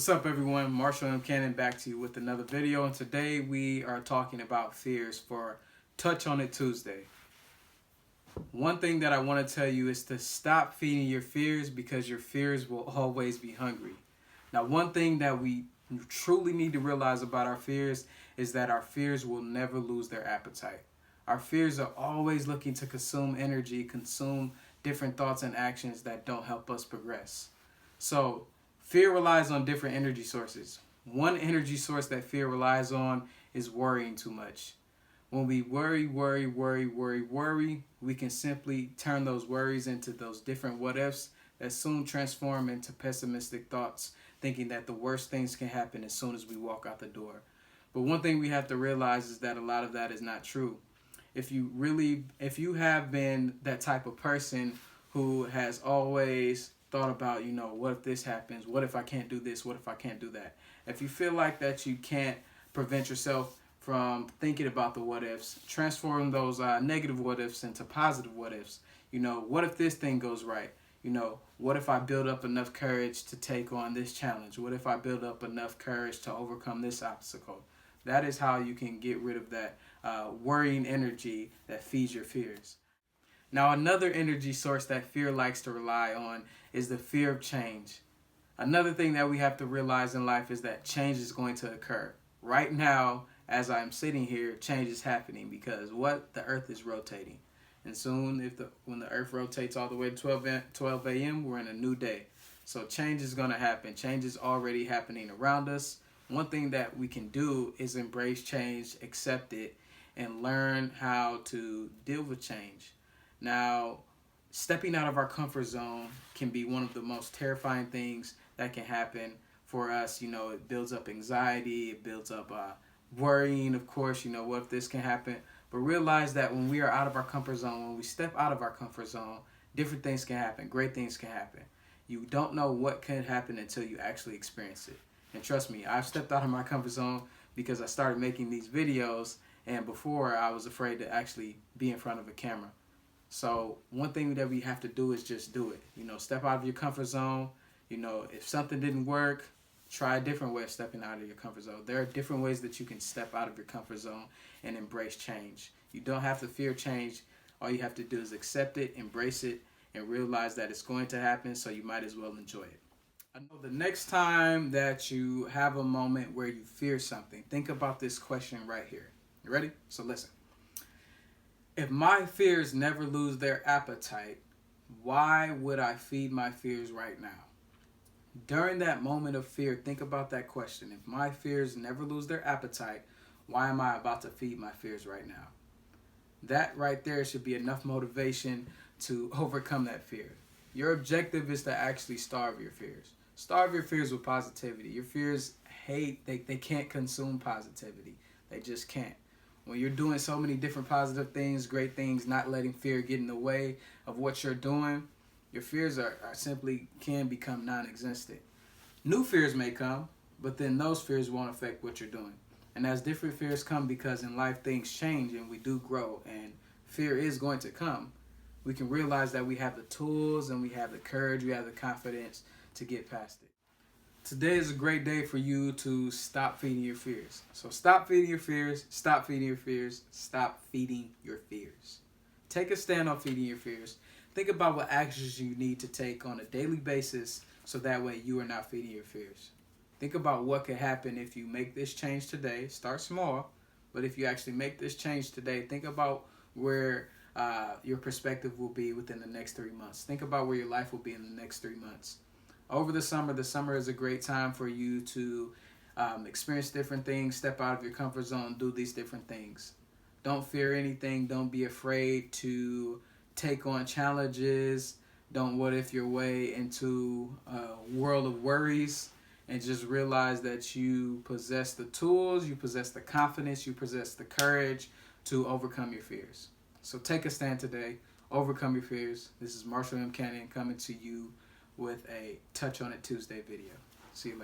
What's up, everyone? Marshall M. Cannon back to you with another video, and today we are talking about fears for Touch on It Tuesday. One thing that I want to tell you is to stop feeding your fears, because your fears will always be hungry. Now, one thing that we truly need to realize about our fears is that our fears will never lose their appetite. Our fears are always looking to consume energy, consume different thoughts and actions that don't help us progress. So, fear relies on different energy sources. One energy source that fear relies on is worrying too much. When we worry, we can simply turn those worries into those different what ifs that soon transform into pessimistic thoughts, thinking that the worst things can happen as soon as we walk out the door. But one thing we have to realize is that a lot of that is not true. If you have been that type of person who has always thought about, what if this happens? What if I can't do this? What if I can't do that? If you feel like that you can't prevent yourself from thinking about the what ifs, transform those negative what ifs into positive what ifs. What if this thing goes right? What if I build up enough courage to take on this challenge? What if I build up enough courage to overcome this obstacle? That is how you can get rid of that worrying energy that feeds your fears. Now, another energy source that fear likes to rely on is the fear of change. Another thing that we have to realize in life is that change is going to occur. Right now, as I'm sitting here, change is happening because the earth is rotating. And soon, when the earth rotates all the way to 12 a.m., we're in a new day. So change is going to happen. Change is already happening around us. One thing that we can do is embrace change, accept it, and learn how to deal with change. Now, stepping out of our comfort zone can be one of the most terrifying things that can happen for us. It builds up anxiety, it builds up worrying, of course, what if this can happen? But realize that when we are out of our comfort zone, when we step out of our comfort zone, different things can happen, great things can happen. You don't know what can happen until you actually experience it. And trust me, I've stepped out of my comfort zone because I started making these videos, and before I was afraid to actually be in front of a camera. So one thing that we have to do is just do it. Step out of your comfort zone. If something didn't work, try a different way of stepping out of your comfort zone. There are different ways that you can step out of your comfort zone and embrace change. You don't have to fear change. All you have to do is accept it, embrace it, and realize that it's going to happen, so you might as well enjoy it. I know the next time that you have a moment where you fear something, think about this question right here. You ready? So listen. If my fears never lose their appetite, why would I feed my fears right now? During that moment of fear, think about that question. If my fears never lose their appetite, why am I about to feed my fears right now? That right there should be enough motivation to overcome that fear. Your objective is to actually starve your fears. Starve your fears with positivity. Your fears they can't consume positivity. They just can't. When you're doing so many different positive things, great things, not letting fear get in the way of what you're doing, your fears simply can become non-existent. New fears may come, but then those fears won't affect what you're doing. And as different fears come, because in life things change and we do grow and fear is going to come, we can realize that we have the tools and we have the courage, we have the confidence to get past it. Today is a great day for you to stop feeding your fears. So stop feeding your fears, stop feeding your fears, stop feeding your fears. Take a stand on feeding your fears. Think about what actions you need to take on a daily basis so that way you are not feeding your fears. Think about what could happen if you make this change today. Start small, but if you actually make this change today, think about where your perspective will be within the next 3 months. Think about where your life will be in the next 3 months. Over the summer is a great time for you to experience different things, step out of your comfort zone, do these different things. Don't fear anything. Don't be afraid to take on challenges. Don't what if your way into a world of worries, and just realize that you possess the tools, you possess the confidence, you possess the courage to overcome your fears. So take a stand today. Overcome your fears. This is Marshall M. Cannon coming to you with a Touch on It Tuesday video. See you later.